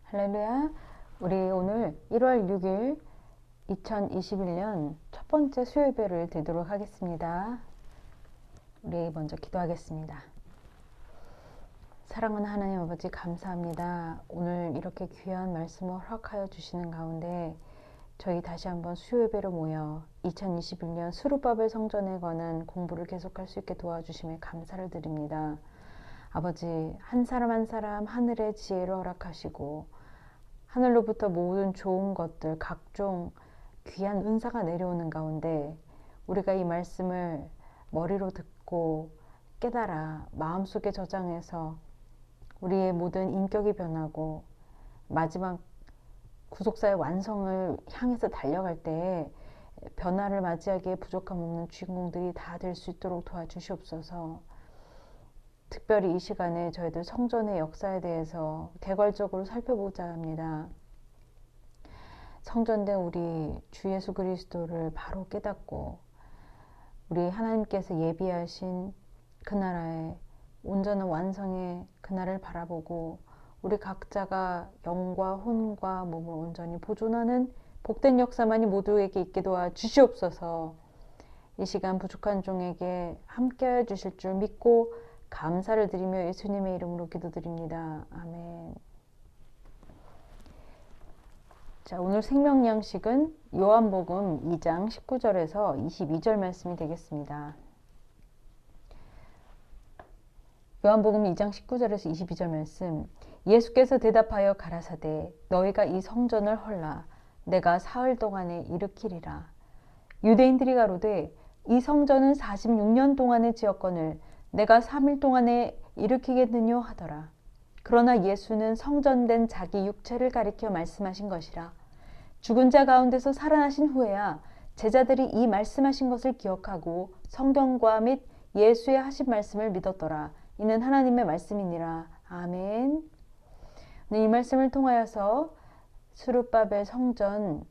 할렐루야. 우리 오늘 1월 6일 2021년 첫 번째 수요예배를 드리도록 하겠습니다. 우리 먼저 기도하겠습니다. 사랑하는 하나님 아버지, 감사합니다. 오늘 이렇게 귀한 말씀을 허락하여 주시는 가운데 저희 다시 한번 수요예배로 모여 2021년 수르바벨 성전에 관한 공부를 계속할 수 있게 도와주심에 감사를 드립니다. 아버지, 한 사람 한 사람 하늘의 지혜를 허락하시고 하늘로부터 모든 좋은 것들, 각종 귀한 은사가 내려오는 가운데 우리가 이 말씀을 머리로 듣고 깨달아 마음속에 저장해서 우리의 모든 인격이 변하고 마지막 구속사의 완성을 향해서 달려갈 때에 변화를 맞이하기에 부족함 없는 주인공들이 다 될 수 있도록 도와주시옵소서. 특별히 이 시간에 저희들 성전의 역사에 대해서 개괄적으로 살펴보자 합니다. 성전된 우리 주 예수 그리스도를 바로 깨닫고 우리 하나님께서 예비하신 그 나라의 온전한 완성의 그날을 바라보고 우리 각자가 영과 혼과 몸을 온전히 보존하는 복된 역사만이 모두에게 있게 도와 주시옵소서. 이 시간 부족한 종에게 함께해 주실 줄 믿고 감사를 드리며 예수님의 이름으로 기도드립니다. 아멘. 자, 오늘 생명양식은 요한복음 2장 19절에서 22절 말씀이 되겠습니다. 요한복음 2장 19절에서 22절 말씀. 예수께서 대답하여 가라사대 너희가 이 성전을 헐라 내가 사흘 동안에 일으키리라. 유대인들이 가로되 이 성전은 46년 동안의 지었거늘 내가 3일 동안에 일으키겠느뇨 하더라. 그러나 예수는 성전된 자기 육체를 가리켜 말씀하신 것이라. 죽은 자 가운데서 살아나신 후에야 제자들이 이 말씀하신 것을 기억하고 성경과 및 예수의 하신 말씀을 믿었더라. 이는 하나님의 말씀이니라. 아멘. 이 말씀을 통하여서 수르바벨 성전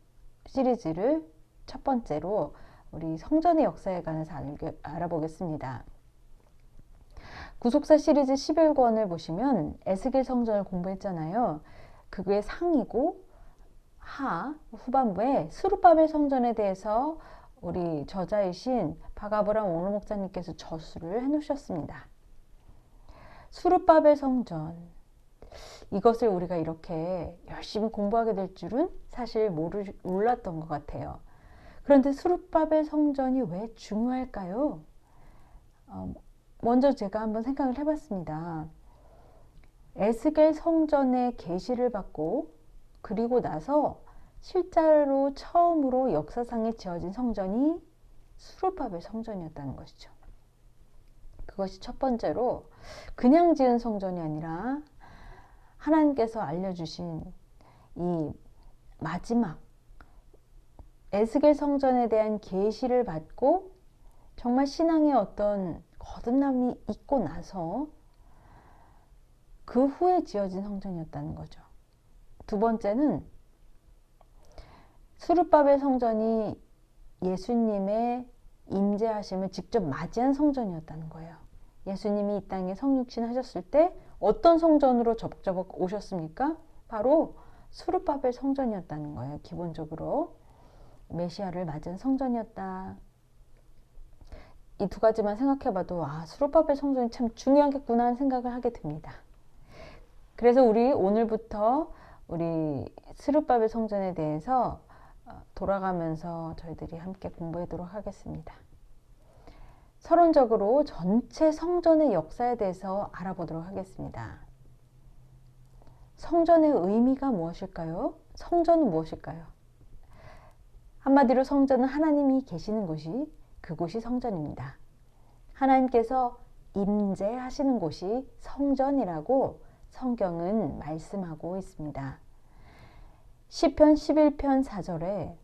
시리즈를 첫 번째로 우리 성전의 역사에 관해서 알아보겠습니다. 구속사 시리즈 11권을 보시면 에스겔 성전을 공부했잖아요. 그게 상이고 후반부에 수르바벨 성전에 대해서 우리 저자이신 박아브람 원로 목사님께서 저술을 해놓으셨습니다. 수르바벨 성전, 이것을 우리가 이렇게 열심히 공부하게 될 줄은 사실 몰랐던 것 같아요. 그런데 수르바벨 성전이 왜 중요할까요? 먼저 제가 한번 생각을 해봤습니다. 에스겔 성전의 계시를 받고 그리고 나서 실제로 처음으로 역사상에 지어진 성전이 수르바벨 성전이었다는 것이죠. 그것이 첫 번째로 그냥 지은 성전이 아니라 하나님께서 알려주신 이 마지막 에스겔 성전에 대한 계시를 받고 정말 신앙의 어떤 거듭남이 있고 나서 그 후에 지어진 성전이었다는 거죠. 두 번째는 수르바벨 성전이 예수님의 임재하심을 직접 맞이한 성전이었다는 거예요. 예수님이 이 땅에 성육신 하셨을 때 어떤 성전으로 저벅저벅 오셨습니까? 바로 수르바벨 성전이었다는 거예요. 기본적으로 메시아를 맞은 성전이었다. 이 두 가지만 생각해봐도 수르바벨 성전이 참 중요하겠구나 하는 생각을 하게 됩니다. 그래서 우리 오늘부터 우리 수르바벨 성전에 대해서 돌아가면서 저희들이 함께 공부하도록 하겠습니다. 서론적으로 전체 성전의 역사에 대해서 알아보도록 하겠습니다. 성전의 의미가 무엇일까요? 성전은 무엇일까요? 한마디로 성전은 하나님이 계시는 곳이 그곳이 성전입니다. 하나님께서 임재하시는 곳이 성전이라고 성경은 말씀하고 있습니다. 시편 11편 4절에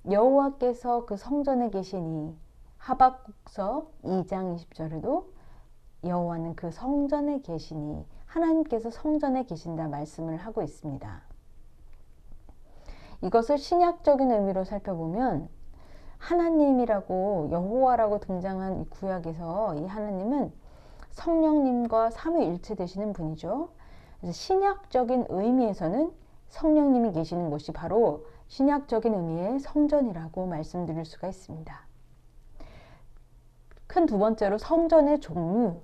여호와께서 그 성전에 계시니, 하박국서 2장 20절에도 여호와는 그 성전에 계시니, 하나님께서 성전에 계신다 말씀을 하고 있습니다. 이것을 신약적인 의미로 살펴보면 하나님이라고 여호와라고 등장한 이 구약에서 이 하나님은 성령님과 삼위일체 되시는 분이죠. 그래서 신약적인 의미에서는 성령님이 계시는 곳이 바로 신약적인 의미의 성전이라고 말씀드릴 수가 있습니다. 큰 두 번째로 성전의 종류.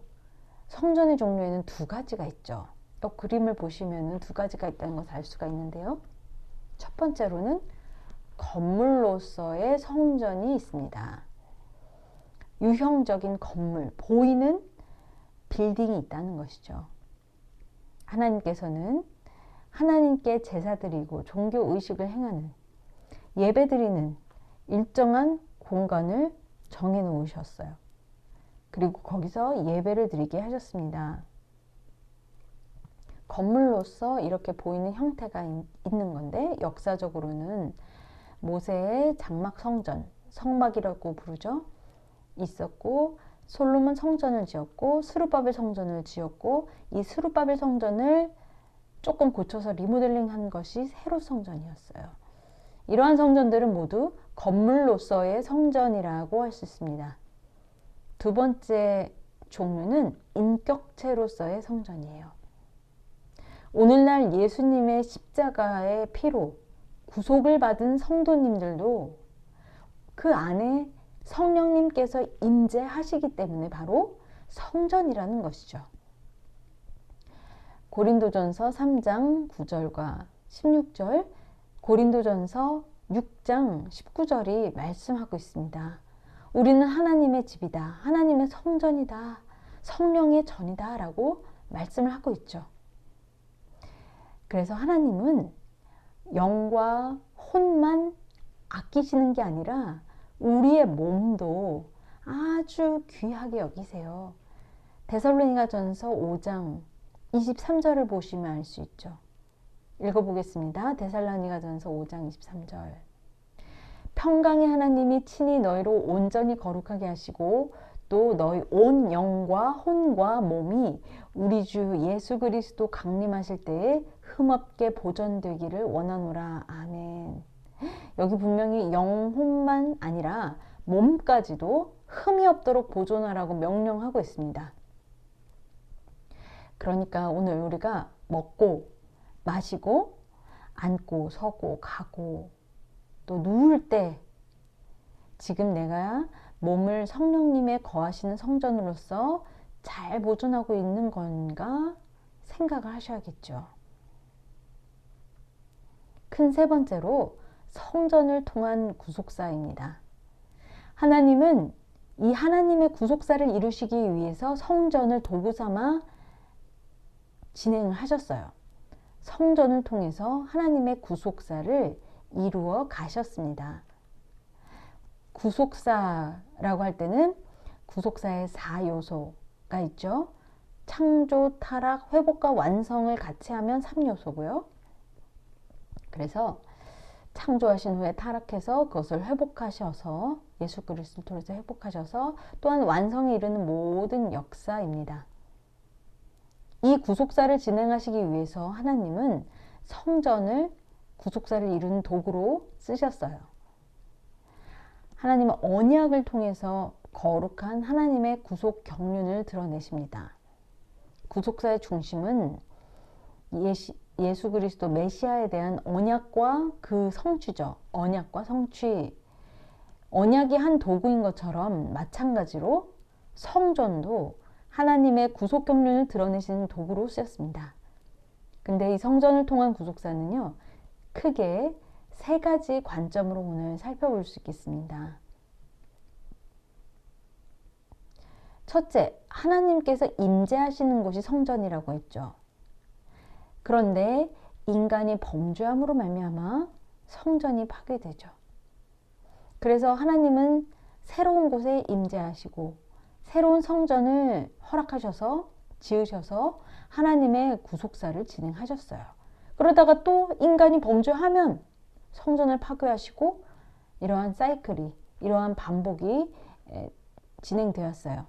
성전의 종류에는 두 가지가 있죠. 그림을 보시면 두 가지가 있다는 것을 알 수가 있는데요. 첫 번째로는 건물로서의 성전이 있습니다. 유형적인 건물, 보이는 빌딩이 있다는 것이죠. 하나님께서는 하나님께 제사드리고 종교의식을 행하는, 예배드리는 일정한 공간을 정해 놓으셨어요. 그리고 거기서 예배를 드리게 하셨습니다. 건물로서 이렇게 보이는 형태가 있는 건데, 역사적으로는 모세의 장막 성전, 성막이라고 부르죠. 있었고, 솔로몬 성전을 지었고, 스룹바벨 성전을 지었고, 이 스룹바벨 성전을 조금 고쳐서 리모델링한 것이 세로 성전이었어요. 이러한 성전들은 모두 건물로서의 성전이라고 할 수 있습니다. 두 번째 종류는 인격체로서의 성전이에요. 오늘날 예수님의 십자가의 피로 구속을 받은 성도님들도 그 안에 성령님께서 임재하시기 때문에 바로 성전이라는 것이죠. 고린도전서 3장 9절과 16절, 고린도전서 6장 19절이 말씀하고 있습니다. 우리는 하나님의 집이다, 하나님의 성전이다, 성령의 전이다 라고 말씀을 하고 있죠. 그래서 하나님은 영과 혼만 아끼시는 게 아니라 우리의 몸도 아주 귀하게 여기세요. 데살로니가전서 5장 23절을 보시면 알 수 있죠. 읽어보겠습니다. 데살로니가전서 5장 23절. 평강의 하나님이 친히 너희로 온전히 거룩하게 하시고 또 너희 온 영과 혼과 몸이 우리 주 예수 그리스도 강림하실 때에 흠없게 보존되기를 원하노라. 아멘. 여기 분명히 영혼만 아니라 몸까지도 흠이 없도록 보존하라고 명령하고 있습니다. 그러니까 오늘 우리가 먹고 마시고 앉고 서고 가고 또 누울 때 지금 내가 몸을 성령님의 거하시는 성전으로서 잘 보존하고 있는 건가 생각을 하셔야겠죠. 큰 세 번째로 성전을 통한 구속사입니다. 하나님은 이 하나님의 구속사를 이루시기 위해서 성전을 도구 삼아 진행을 하셨어요. 성전을 통해서 하나님의 구속사를 이루어 가셨습니다. 구속사라고 할 때는 구속사의 4요소가 있죠. 창조, 타락, 회복과 완성을 같이 하면 3요소고요. 그래서 창조하신 후에 타락해서 그것을 회복하셔서 예수 그리스도를 통해서 회복하셔서 또한 완성에 이르는 모든 역사입니다. 이 구속사를 진행하시기 위해서 하나님은 성전을 구속사를 이루는 도구로 쓰셨어요. 하나님은 언약을 통해서 거룩한 하나님의 구속 경륜을 드러내십니다. 구속사의 중심은 예수 그리스도 메시아에 대한 언약과 그 성취죠. 언약과 성취. 언약이 한 도구인 것처럼 마찬가지로 성전도 하나님의 구속 경륜을 드러내시는 도구로 쓰였습니다. 근데 이 성전을 통한 구속사는요, 크게 세 가지 관점으로 오늘 살펴볼 수 있겠습니다. 첫째, 하나님께서 임재하시는 곳이 성전이라고 했죠. 그런데 인간이 범죄함으로 말미암아 성전이 파괴되죠. 그래서 하나님은 새로운 곳에 임재하시고 새로운 성전을 허락하셔서 지으셔서 하나님의 구속사를 진행하셨어요. 그러다가 또 인간이 범죄하면 성전을 파괴하시고 이러한 사이클이, 이러한 반복이 진행되었어요.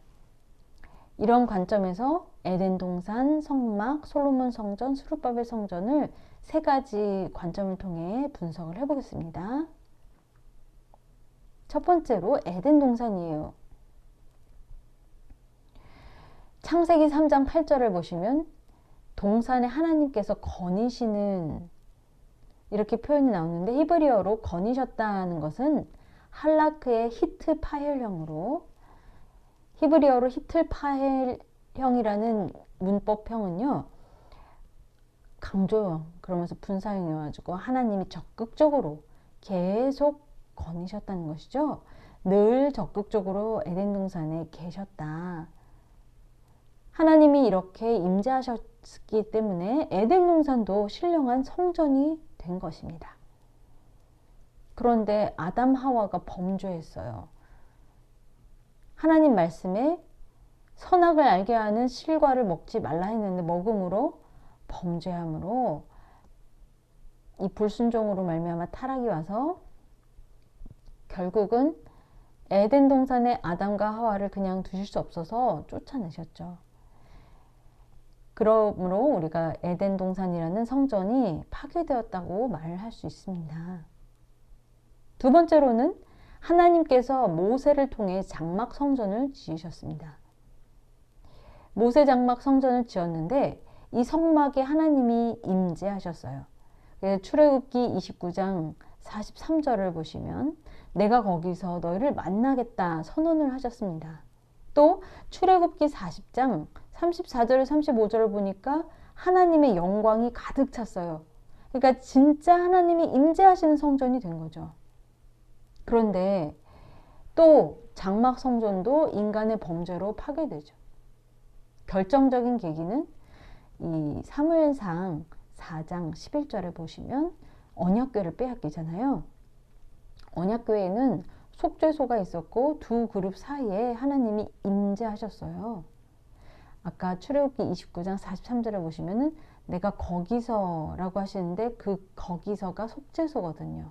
이런 관점에서 에덴 동산, 성막, 솔로몬 성전, 스룹바벨 성전을 세 가지 관점을 통해 분석을 해보겠습니다. 첫 번째로 에덴 동산이에요. 창세기 3장 8절을 보시면 동산에 하나님께서 거니시는 이렇게 표현이 나오는데 히브리어로 거니셨다는 것은 할라크의 히트 파헬형으로 히브리어로 히트 파헬형이라는 문법형은요 강조형 그러면서 분사형이어가지고 하나님이 적극적으로 계속 거니셨다는 것이죠. 늘 적극적으로 에덴 동산에 계셨다. 하나님이 이렇게 임재하셨기 때문에 에덴 동산도 신령한 성전이 된 것입니다. 그런데 아담 하와가 범죄했어요. 하나님 말씀에 선악을 알게 하는 실과를 먹지 말라 했는데 먹음으로 범죄함으로 이 불순종으로 말미암아 타락이 와서 결국은 에덴 동산의 아담과 하와를 그냥 두실 수 없어서 쫓아내셨죠. 그러므로 우리가 에덴 동산이라는 성전이 파괴되었다고 말을 할 수 있습니다. 두 번째로는 하나님께서 모세를 통해 장막 성전을 지으셨습니다. 모세 장막 성전을 지었는데 이 성막에 하나님이 임재하셨어요. 출애굽기 29장 43절을 보시면 내가 거기서 너희를 만나겠다 선언을 하셨습니다. 또 출애굽기 40장 34절 35절을 보니까 하나님의 영광이 가득 찼어요. 그러니까 진짜 하나님이 임재하시는 성전이 된 거죠. 그런데 또 장막 성전도 인간의 범죄로 파괴되죠. 결정적인 계기는 이 사무엘상 4장 11절에 보시면 언약궤를 빼앗기잖아요. 언약궤에는 속죄소가 있었고 두 그룹 사이에 하나님이 임재하셨어요. 아까 출애굽기 29장 43절에 보시면은 내가 거기서라고 하시는데 그 거기서가 속죄소거든요.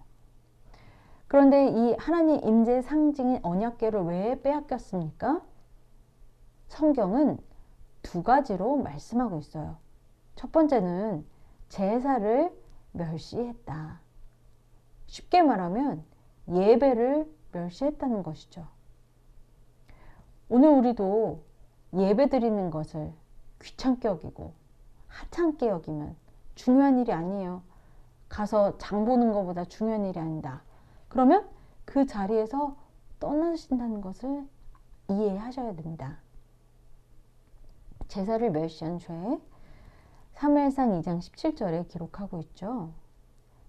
그런데 이 하나님 임재 상징인 언약궤를 왜 빼앗겼습니까? 성경은 두 가지로 말씀하고 있어요. 첫 번째는 제사를 멸시했다. 쉽게 말하면 예배를 멸시했다는 것이죠. 오늘 우리도 예배 드리는 것을 귀찮게 여기고 하찮게 여기면 중요한 일이 아니에요. 가서 장 보는 것보다 중요한 일이 아니다. 그러면 그 자리에서 떠나신다는 것을 이해하셔야 됩니다. 제사를 멸시한 죄 사무엘상 2장 17절에 기록하고 있죠.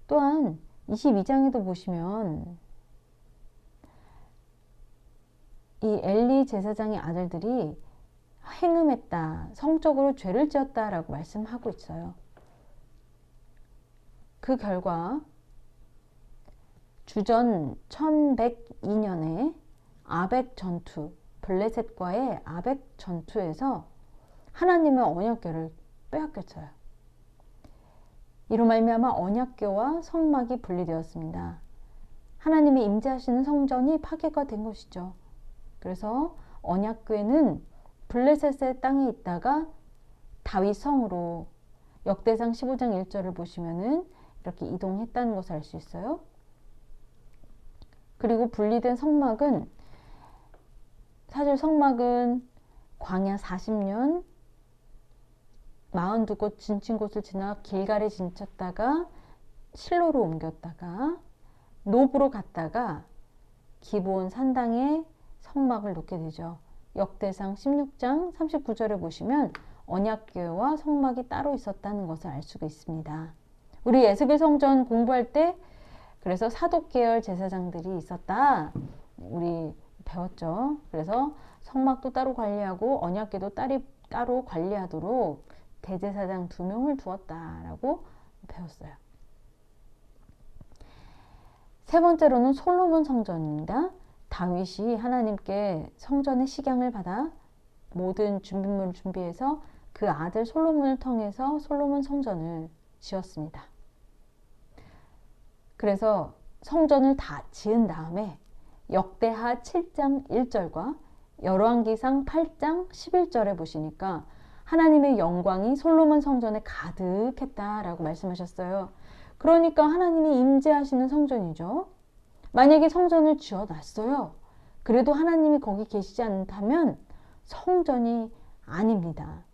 또한 22장에도 보시면 이 엘리 제사장의 아들들이 행음했다, 성적으로 죄를 지었다 라고 말씀하고 있어요. 그 결과 주전 1102년에 아벡 전투, 블레셋과의 아벡 전투에서 하나님의 언약궤를 빼앗겼어요. 이로 말미암아 언약궤와 성막이 분리되었습니다. 하나님이 임재하시는 성전이 파괴가 된 것이죠. 그래서 언약궤는 블레셋의 땅에 있다가 다윗 성으로 역대상 15장 1절을 보시면은 이렇게 이동했다는 것을 알 수 있어요. 그리고 분리된 성막은 사실 성막은 광야 40년 42곳 진친 곳을 지나 길갈에 진쳤다가 실로로 옮겼다가 노브로 갔다가 기브온 산당에 성막을 놓게 되죠. 역대상 16장 39절에 보시면 언약궤와 성막이 따로 있었다는 것을 알 수가 있습니다. 우리 에스겔 성전 공부할 때 그래서 사독계열 제사장들이 있었다 우리 배웠죠. 그래서 성막도 따로 관리하고 언약궤도 따로 관리하도록 대제사장 2명을 두었다라고 배웠어요. 세 번째로는 솔로몬 성전입니다. 다윗이 하나님께 성전의 식양을 받아 모든 준비물을 준비해서 그 아들 솔로몬을 통해서 솔로몬 성전을 지었습니다. 그래서 성전을 다 지은 다음에 역대하 7장 1절과 열왕기상 8장 11절에 보시니까 하나님의 영광이 솔로몬 성전에 가득했다라고 말씀하셨어요. 그러니까 하나님이 임재하시는 성전이죠. 만약에 성전을 지어놨어요. 그래도 하나님이 거기 계시지 않다면 성전이 아닙니다.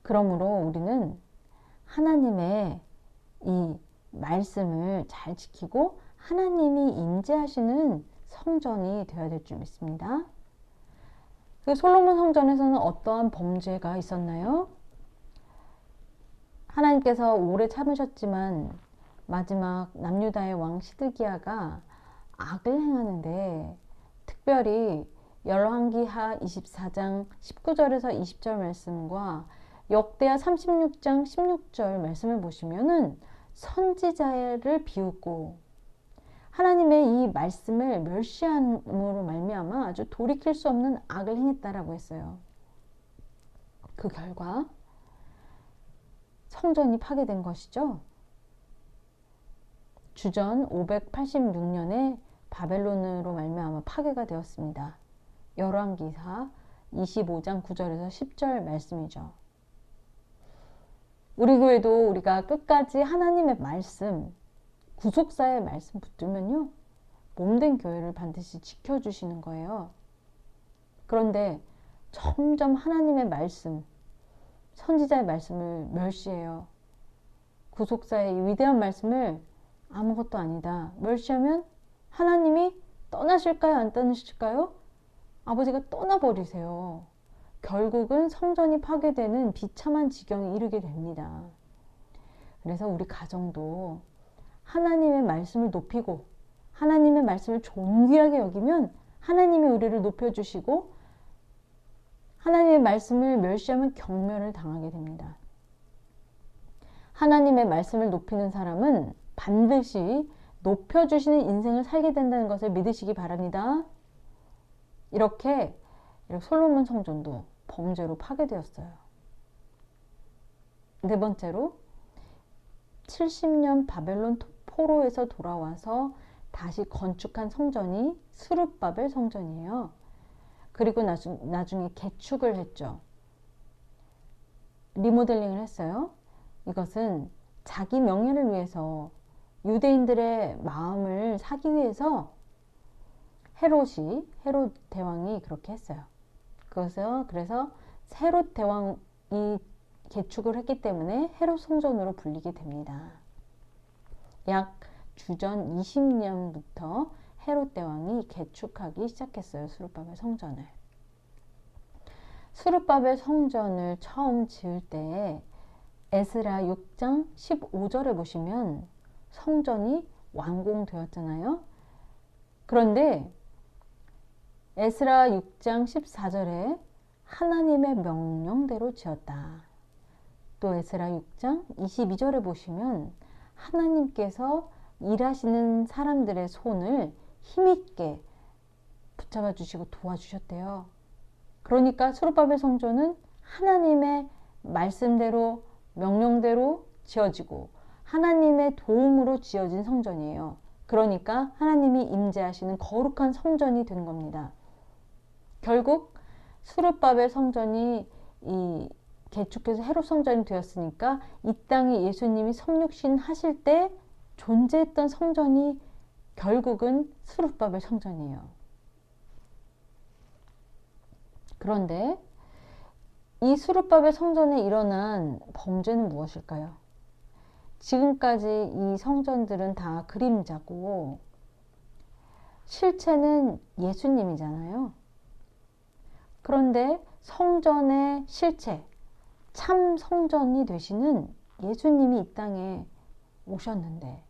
그러므로 우리는 하나님의 이 말씀을 잘 지키고 하나님이 임재하시는 성전이 되어야 될 줄 믿습니다. 그 솔로몬 성전에서는 어떠한 범죄가 있었나요? 하나님께서 오래 참으셨지만 마지막 남유다의 왕 시드기야가 악을 행하는데, 특별히 열왕기하 24장 19절에서 20절 말씀과 역대하 36장 16절 말씀을 보시면은 선지자를 비웃고 하나님의 이 말씀을 멸시함으로 말미암아 아주 돌이킬 수 없는 악을 행했다라고 했어요. 그 결과 성전이 파괴된 것이죠. 주전 586년에 바벨론으로 말미암아 파괴가 되었습니다. 열왕기하 25장 9절에서 10절 말씀이죠. 우리 교회도 우리가 끝까지 하나님의 말씀, 구속사의 말씀 붙들면요, 몸된 교회를 반드시 지켜주시는 거예요. 그런데 점점 하나님의 말씀, 선지자의 말씀을 멸시해요. 구속사의 이 위대한 말씀을 아무것도 아니다 멸시하면 하나님이 떠나실까요? 안 떠나실까요? 아버지가 떠나버리세요. 결국은 성전이 파괴되는 비참한 지경에 이르게 됩니다. 그래서 우리 가정도 하나님의 말씀을 높이고 하나님의 말씀을 존귀하게 여기면 하나님이 우리를 높여주시고, 하나님의 말씀을 멸시하면 경멸을 당하게 됩니다. 하나님의 말씀을 높이는 사람은 반드시 높여주시는 인생을 살게 된다는 것을 믿으시기 바랍니다. 이렇게 솔로몬 성전도 범죄로 파괴되었어요. 네 번째로 70년 바벨론 포로에서 돌아와서 다시 건축한 성전이 스룹바벨 성전이에요. 그리고 나중에 개축을 했죠. 리모델링을 했어요. 이것은 자기 명예를 위해서, 유대인들의 마음을 사기 위해서 헤롯 대왕이 그렇게 했어요. 그래서 헤롯 대왕이 개축을 했기 때문에 헤롯 성전으로 불리게 됩니다. 약 주전 20년부터 헤롯 대왕이 개축하기 시작했어요. 스룹바벨 성전을. 스룹바벨 성전을 처음 지을 때 에스라 6장 15절에 보시면 성전이 완공되었잖아요. 그런데 에스라 6장 14절에 하나님의 명령대로 지었다. 또 에스라 6장 22절에 보시면 하나님께서 일하시는 사람들의 손을 힘있게 붙잡아 주시고 도와주셨대요. 그러니까 스룹바벨 성전은 하나님의 말씀대로, 명령대로 지어지고 하나님의 도움으로 지어진 성전이에요. 그러니까 하나님이 임재하시는 거룩한 성전이 된 겁니다. 결국 스룹바벨 성전이 개축해서 헤롯 성전이 되었으니까 이 땅에 예수님이 성육신 하실 때 존재했던 성전이 결국은 스룹바벨 성전이에요. 그런데 이 스룹바벨 성전에 일어난 범죄는 무엇일까요? 지금까지 이 성전들은 다 그림자고 실체는 예수님이잖아요. 그런데 성전의 실체, 참 성전이 되시는 예수님이 이 땅에 오셨는데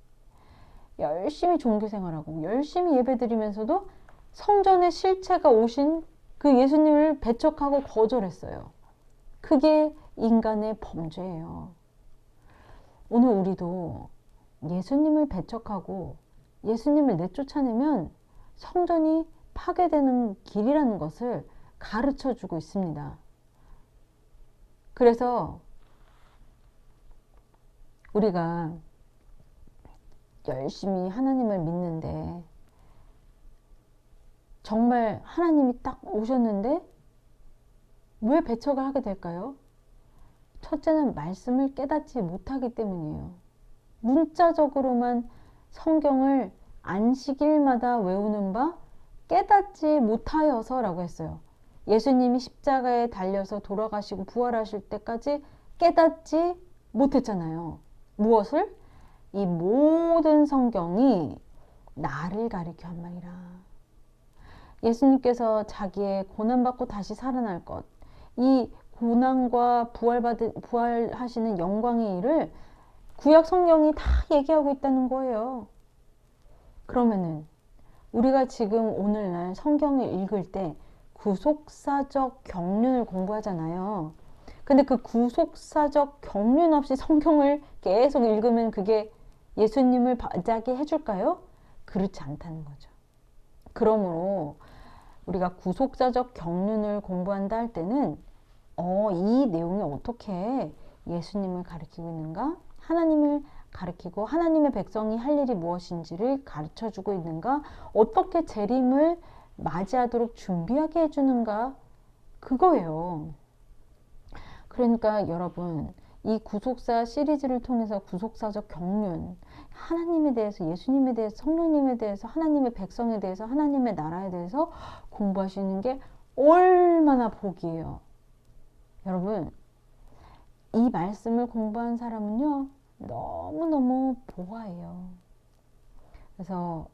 열심히 종교생활하고 열심히 예배드리면서도 성전의 실체가 오신 그 예수님을 배척하고 거절했어요. 그게 인간의 범죄예요. 오늘 우리도 예수님을 배척하고 예수님을 내쫓아내면 성전이 파괴되는 길이라는 것을 가르쳐 주고 있습니다. 그래서 우리가 열심히 하나님을 믿는데 정말 하나님이 딱 오셨는데 왜 배척을 하게 될까요? 첫째는 말씀을 깨닫지 못하기 때문이에요. 문자적으로만 성경을 안식일마다 외우는 바 깨닫지 못하여서라고 했어요. 예수님이 십자가에 달려서 돌아가시고 부활하실 때까지 깨닫지 못했잖아요. 무엇을? 이 모든 성경이 나를 가리켜 한 말이라. 예수님께서 자기의 고난받고 다시 살아날 것, 이 고난과 부활하시는 영광의 일을 구약 성경이 다 얘기하고 있다는 거예요. 그러면은 우리가 지금 오늘날 성경을 읽을 때 구속사적 경륜을 공부하잖아요. 근데 그 구속사적 경륜 없이 성경을 계속 읽으면 그게 예수님을 맞이하게 해줄까요? 그렇지 않다는 거죠. 그러므로 우리가 구속사적 경륜을 공부한다 할 때는 이 내용이 어떻게 예수님을 가리키고 있는가? 하나님을 가리키고 하나님의 백성이 할 일이 무엇인지를 가르쳐주고 있는가? 어떻게 재림을 맞이하도록 준비하게 해주는가? 그거예요. 그러니까 여러분, 이 구속사 시리즈를 통해서 구속사적 경륜, 하나님에 대해서, 예수님에 대해서, 성령님에 대해서, 하나님의 백성에 대해서, 하나님의 나라에 대해서 공부하시는 게 얼마나 복이에요. 여러분, 이 말씀을 공부한 사람은요, 너무너무 보화예요. 그래서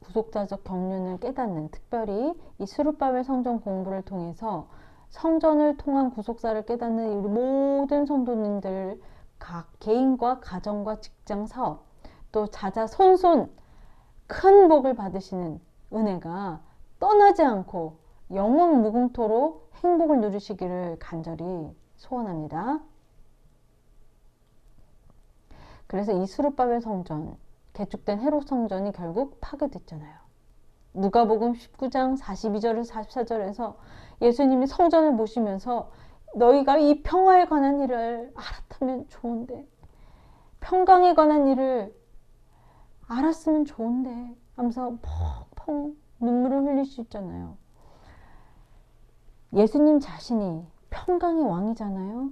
구속사적 경륜을 깨닫는, 특별히 이 스룹바벨 성전 공부를 통해서 성전을 통한 구속사를 깨닫는 우리 모든 성도님들, 각 개인과 가정과 직장, 사업, 또 자자 손손 큰 복을 받으시는 은혜가 떠나지 않고 영원 무궁토록 행복을 누리시기를 간절히 소원합니다. 그래서 이 스룹바벨 성전, 개축된 헤롯 성전이 결국 파괴됐잖아요. 누가복음 19장 42절에서 44절에서 예수님이 성전을 보시면서 너희가 이 평화에 관한 일을 알았다면 좋은데, 평강에 관한 일을 알았으면 좋은데 하면서 펑펑 눈물을 흘릴 수 있잖아요. 예수님 자신이 평강의 왕이잖아요.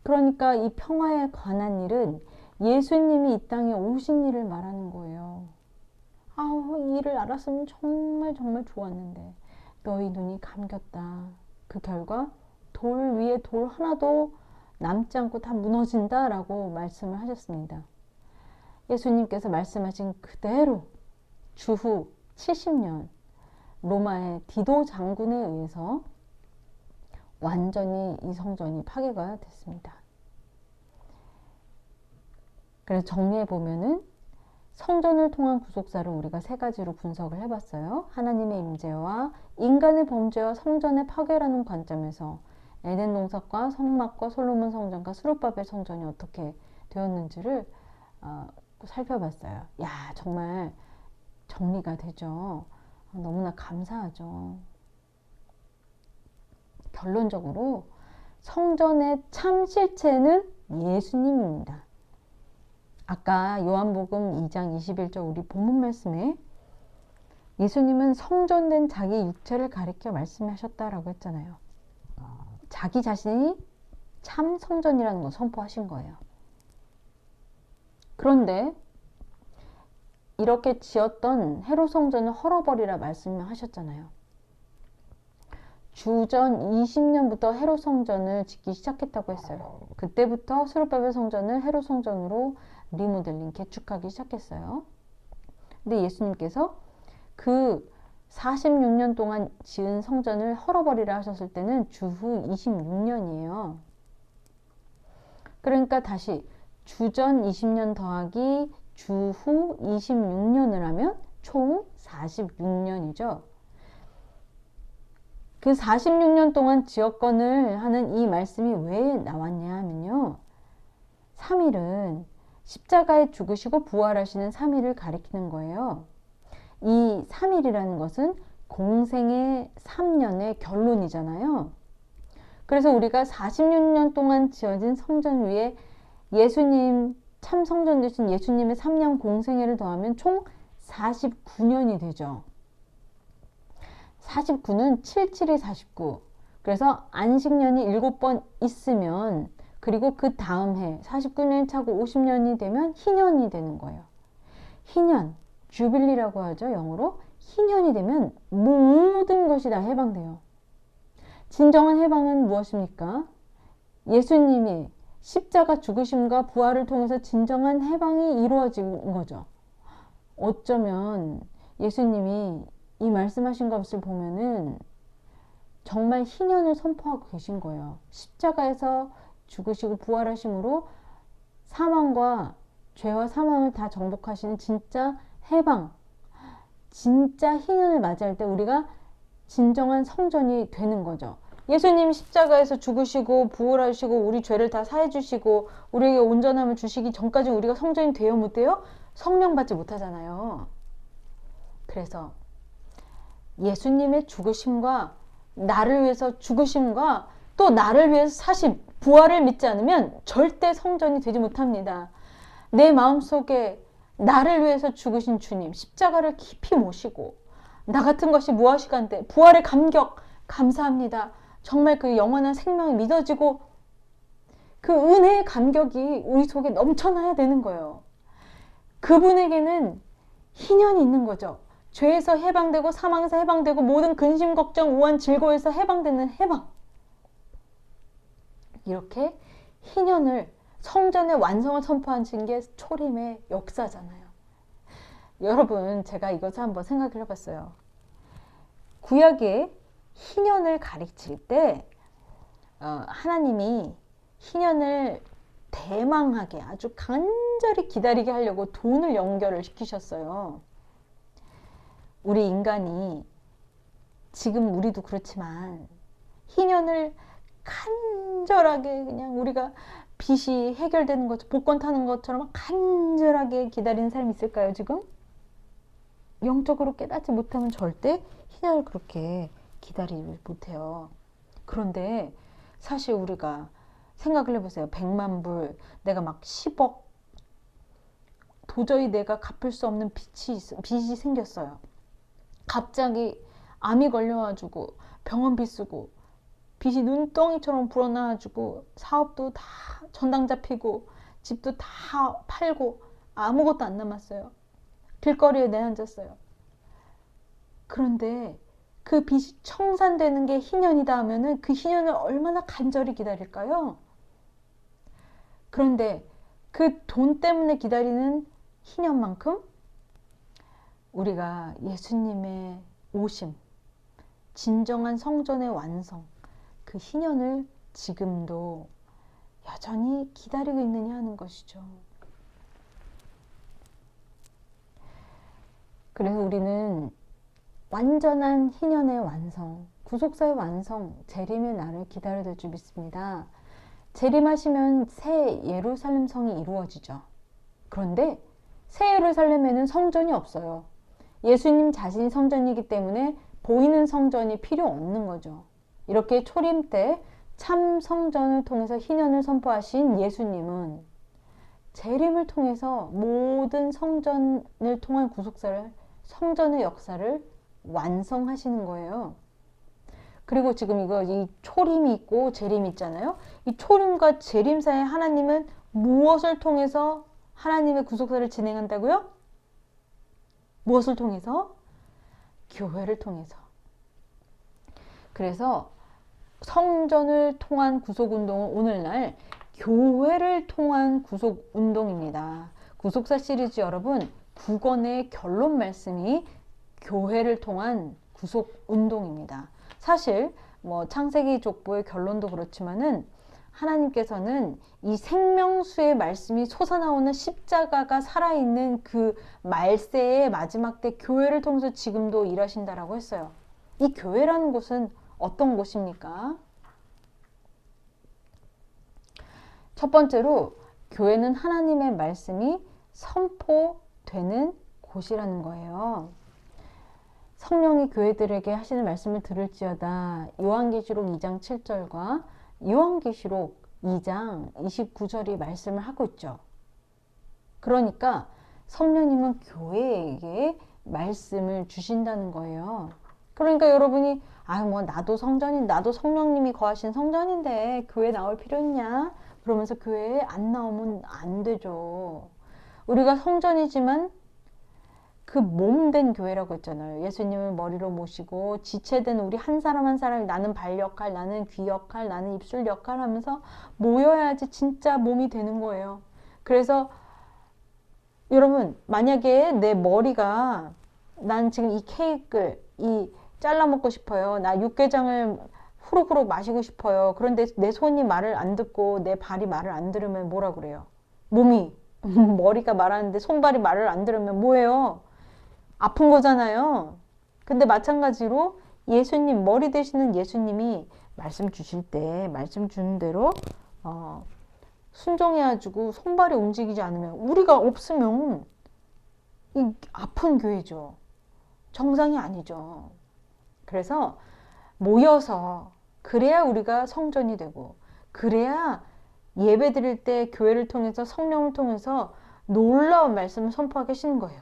그러니까 이 평화에 관한 일은 예수님이 이 땅에 오신 일을 말하는 거예요. 이 일을 알았으면 정말 좋았는데 너희 눈이 감겼다. 그 결과 돌 위에 돌 하나도 남지 않고 다 무너진다 라고 말씀을 하셨습니다. 예수님께서 말씀하신 그대로 주후 70년 로마의 디도 장군에 의해서 완전히 이 성전이 파괴가 됐습니다. 그래서 정리해 보면은 성전을 통한 구속사를 우리가 세 가지로 분석을 해봤어요. 하나님의 임재와 인간의 범죄와 성전의 파괴라는 관점에서 에덴 동산과 성막과 솔로몬 성전과 스룹바벨 성전이 어떻게 되었는지를 살펴봤어요. 야, 정말 정리가 되죠. 너무나 감사하죠. 결론적으로 성전의 참 실체는 예수님입니다. 아까 요한복음 2장 21절 우리 본문 말씀에 예수님은 성전된 자기 육체를 가리켜 말씀하셨다라고 했잖아요. 자기 자신이 참 성전이라는 걸 선포하신 거예요. 그런데 이렇게 지었던 헤롯 성전을 헐어버리라 말씀하셨잖아요. 주전 20년부터 헤롯 성전을 짓기 시작했다고 했어요. 그때부터 스룹바벨 성전을 헤롯 성전으로 리모델링, 개축하기 시작했어요. 근데 예수님께서 그 46년 동안 지은 성전을 헐어버리라 하셨을 때는 주후 26년이에요. 그러니까 다시 주전 20년 더하기 주후 26년을 하면 총 46년이죠. 그 46년 동안 지역권을 하는 이 말씀이 왜 나왔냐 하면요. 3일은 십자가에 죽으시고 부활하시는 3일을 가리키는 거예요. 이 3일이라는 것은 공생의 3년의 결론이잖아요. 그래서 우리가 46년 동안 지어진 성전 위에 예수님, 참 성전 되신 예수님의 3년 공생애를 더하면 총 49년이 되죠. 49는 77이 49. 그래서 안식년이 7번 있으면 그리고 그 다음 해 49년이 차고 50년이 되면 희년이 되는 거예요. 희년, 주빌리라고 하죠. 영어로. 희년이 되면 모든 것이 다 해방돼요. 진정한 해방은 무엇입니까? 예수님이 십자가 죽으심과 부활을 통해서 진정한 해방이 이루어진 거죠. 어쩌면 예수님이 이 말씀하신 것을 보면은 정말 희년을 선포하고 계신 거예요. 십자가에서 죽으시고 부활하심으로 사망과 죄와 사망을 다 정복하시는 진짜 해방, 진짜 희년을 맞이할 때 우리가 진정한 성전이 되는 거죠. 예수님이 십자가에서 죽으시고 부활하시고 우리 죄를 다 사해 주시고 우리에게 온전함을 주시기 전까지 우리가 성전이 돼요, 못 돼요? 성령 받지 못하잖아요. 그래서 예수님의 죽으심과 나를 위해서 죽으심과 또 나를 위해서 사심, 부활을 믿지 않으면 절대 성전이 되지 못합니다. 내 마음속에 나를 위해서 죽으신 주님, 십자가를 깊이 모시고 나 같은 것이 무엇이간데 부활의 감격 감사합니다. 정말 그 영원한 생명이 믿어지고 그 은혜의 감격이 우리 속에 넘쳐나야 되는 거예요. 그분에게는 희년이 있는 거죠. 죄에서 해방되고 사망에서 해방되고 모든 근심, 걱정, 우환, 질고에서 해방되는 해방. 이렇게 희년을 성전의 완성을 선포하신 게 초림의 역사잖아요. 여러분, 제가 이것을 한번 생각을 해봤어요. 구약의 희년을 가르칠 때 하나님이 희년을 대망하게 아주 간절히 기다리게 하려고 돈을 연결을 시키셨어요. 우리 인간이 지금 우리도 그렇지만 희년을 간절하게 그냥 우리가 빚이 해결되는 것, 복권 타는 것처럼 간절하게 기다리는 사람이 있을까요, 지금? 영적으로 깨닫지 못하면 절대 희년을 그렇게 기다리지 못해요. 그런데 사실 우리가 생각을 해보세요. 100만 불, 내가 막 10억, 도저히 내가 갚을 수 없는 빚이 생겼어요. 갑자기 암이 걸려가지고 병원비 쓰고 빚이 눈덩이처럼 불어나가지고 사업도 다 전당 잡히고 집도 다 팔고 아무것도 안 남았어요. 길거리에 내앉았어요. 그런데 그 빚이 청산되는 게 희년이다 하면은 그 희년을 얼마나 간절히 기다릴까요? 그런데 그 돈 때문에 기다리는 희년만큼 우리가 예수님의 오심, 진정한 성전의 완성, 그 희년을 지금도 여전히 기다리고 있느냐 하는 것이죠. 그래서 우리는 완전한 희년의 완성, 구속사의 완성, 재림의 날을 기다려야 될 줄 믿습니다. 재림하시면 새 예루살렘 성이 이루어지죠. 그런데 새 예루살렘에는 성전이 없어요. 예수님 자신이 성전이기 때문에 보이는 성전이 필요 없는 거죠. 이렇게 초림 때 참 성전을 통해서 희년을 선포하신 예수님은 재림을 통해서 모든 성전을 통한 구속사를, 성전의 역사를 완성하시는 거예요. 그리고 지금 이 초림이 있고 재림이 있잖아요. 이 초림과 재림 사이에 하나님은 무엇을 통해서 하나님의 구속사를 진행한다고요? 무엇을 통해서? 교회를 통해서. 그래서 성전을 통한 구속운동은 오늘날 교회를 통한 구속운동입니다. 구속사 시리즈 여러분 9권의 결론 말씀이 교회를 통한 구속운동입니다. 사실 창세기 족보의 결론도 그렇지만은 하나님께서는 이 생명수의 말씀이 솟아나오는 십자가가 살아있는 그 말세의 마지막 때 교회를 통해서 지금도 일하신다라고 했어요. 이 교회라는 곳은 어떤 곳입니까? 첫 번째로 교회는 하나님의 말씀이 선포되는 곳이라는 거예요. 성령이 교회들에게 하시는 말씀을 들을지어다. 요한계시록 2장 7절과 요한계시록 2장 29절이 말씀을 하고 있죠. 그러니까 성령님은 교회에게 말씀을 주신다는 거예요. 그러니까 여러분이 나도 나도 성령님이 거하신 성전인데 교회 나올 필요 있냐? 그러면서 교회에 안 나오면 안 되죠. 우리가 성전이지만 그 몸된 교회라고 했잖아요. 예수님을 머리로 모시고 지체된 우리 한 사람 한 사람이 나는 발 역할, 나는 귀 역할, 나는 입술 역할 하면서 모여야지 진짜 몸이 되는 거예요. 그래서 여러분, 만약에 내 머리가 난 지금 이 케이크를 잘라 먹고 싶어요. 나 육개장을 후루후루 마시고 싶어요. 그런데 내 손이 말을 안 듣고 내 발이 말을 안 들으면 뭐라 그래요? 몸이 머리가 말하는데 손발이 말을 안 들으면 뭐예요? 아픈 거잖아요. 근데 마찬가지로 예수님, 머리 되시는 예수님이 말씀 주실 때 말씀 주는 대로 순종해가지고 손발이 움직이지 않으면, 우리가 없으면 이 아픈 교회죠. 정상이 아니죠. 그래서 모여서 그래야 우리가 성전이 되고, 그래야 예배 드릴 때 교회를 통해서 성령을 통해서 놀라운 말씀을 선포하게 하시는 거예요.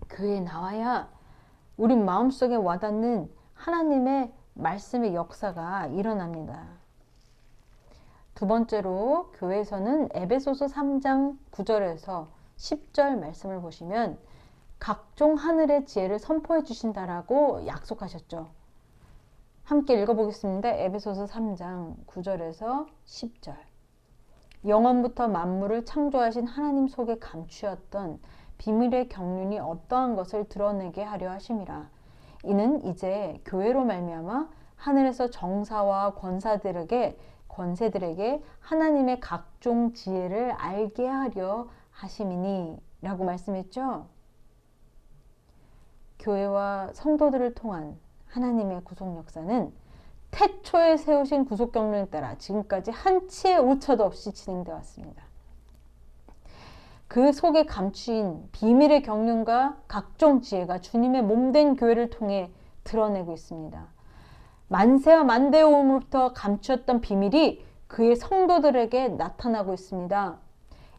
교회에 나와야 우리 마음속에 와닿는 하나님의 말씀의 역사가 일어납니다. 두 번째로 교회에서는 에베소서 3장 9절에서 10절 말씀을 보시면 각종 하늘의 지혜를 선포해 주신다라고 약속하셨죠. 함께 읽어보겠습니다. 에베소서 3장 9절에서 10절. 영원부터 만물을 창조하신 하나님 속에 감추었던 비밀의 경륜이 어떠한 것을 드러내게 하려 하심이라. 이는 이제 교회로 말미암아 하늘에서 정사와 권세들에게 하나님의 각종 지혜를 알게 하려 하심이니 라고 말씀했죠. 교회와 성도들을 통한 하나님의 구속 역사는 태초에 세우신 구속 경륜에 따라 지금까지 한치의 오차도 없이 진행되어 왔습니다. 그 속에 감추인 비밀의 경륜과 각종 지혜가 주님의 몸된 교회를 통해 드러내고 있습니다. 만세와 만대오음으로부터 감추었던 비밀이 그의 성도들에게 나타나고 있습니다.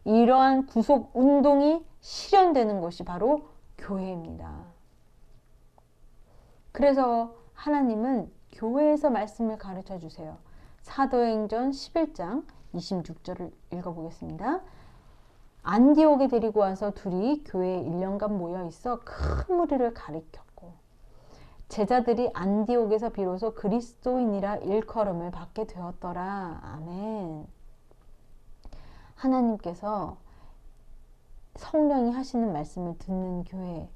이러한 구속 운동이 실현되는 것이 바로 교회입니다. 그래서 하나님은 교회에서 말씀을 가르쳐 주세요. 사도행전 11장 26절을 읽어보겠습니다. 안디옥에 데리고 와서 둘이 교회에 1년간 모여 있어 큰 무리를 가리켰고, 제자들이 안디옥에서 비로소 그리스도인이라 일컬음을 받게 되었더라. 아멘. 하나님께서 성령이 하시는 말씀을 듣는 교회,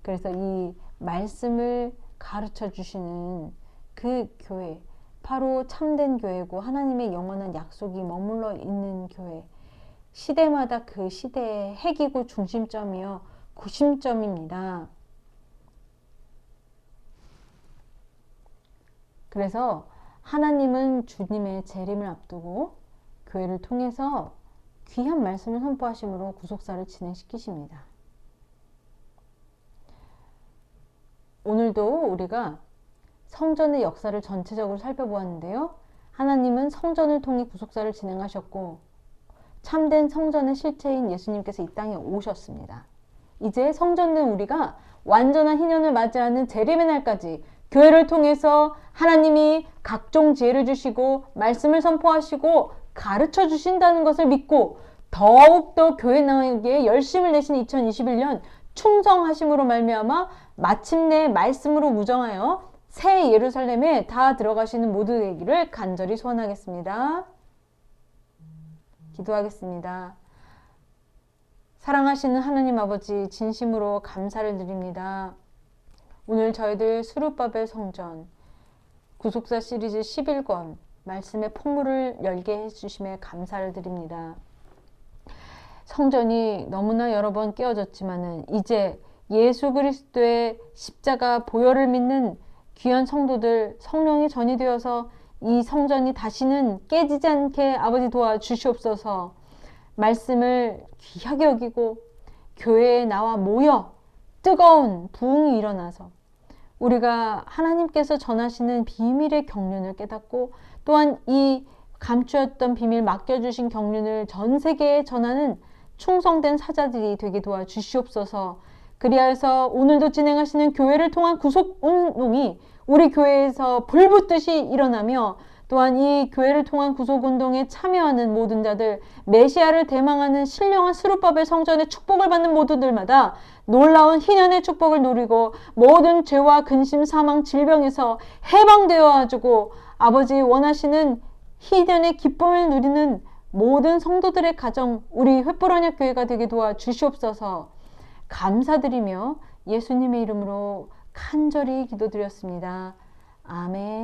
그래서 이 말씀을 가르쳐 주시는 그 교회, 바로 참된 교회고 하나님의 영원한 약속이 머물러 있는 교회, 시대마다 그 시대의 핵이고 중심점이요 구심점입니다. 그래서 하나님은 주님의 재림을 앞두고 교회를 통해서 귀한 말씀을 선포하심으로 구속사를 진행시키십니다. 오늘도 우리가 성전의 역사를 전체적으로 살펴보았는데요. 하나님은 성전을 통해 구속사를 진행하셨고, 참된 성전의 실체인 예수님께서 이 땅에 오셨습니다. 이제 성전된 우리가 완전한 희년을 맞이하는 재림의 날까지 교회를 통해서 하나님이 각종 지혜를 주시고 말씀을 선포하시고 가르쳐 주신다는 것을 믿고 더욱더 교회 나가기에 열심을 내신 2021년 충성하심으로 말미암아 마침내 말씀으로 무정하여 새 예루살렘에 다 들어가시는 모두 되기를 간절히 소원하겠습니다. 기도하겠습니다. 사랑하시는 하나님 아버지, 진심으로 감사를 드립니다. 오늘 저희들 수르바벨 성전 구속사 시리즈 11권 말씀의 폭문을 열게 해주심에 감사를 드립니다. 성전이 너무나 여러 번 깨어졌지만은 이제 예수 그리스도의 십자가 보혈을 믿는 귀한 성도들, 성령이 전이 되어서 이 성전이 다시는 깨지지 않게 아버지 도와주시옵소서. 말씀을 귀하게 여기고 교회에 나와 모여 뜨거운 부흥이 일어나서 우리가 하나님께서 전하시는 비밀의 경륜을 깨닫고, 또한 이 감추었던 비밀, 맡겨주신 경륜을 전 세계에 전하는 충성된 사자들이 되게 도와주시옵소서. 그리하여서 오늘도 진행하시는 교회를 통한 구속 운동이 우리 교회에서 불붙듯이 일어나며 또한 이 교회를 통한 구속운동에 참여하는 모든 자들, 메시아를 대망하는 신령한 스룹바벨 성전의 축복을 받는 모두들마다 놀라운 희년의 축복을 누리고 모든 죄와 근심, 사망, 질병에서 해방되어 가지고 아버지 원하시는 희년의 기쁨을 누리는 모든 성도들의 가정, 우리 횃불언약교회가 되게 도와 주시옵소서. 감사드리며 예수님의 이름으로 간절히 기도드렸습니다. 아멘.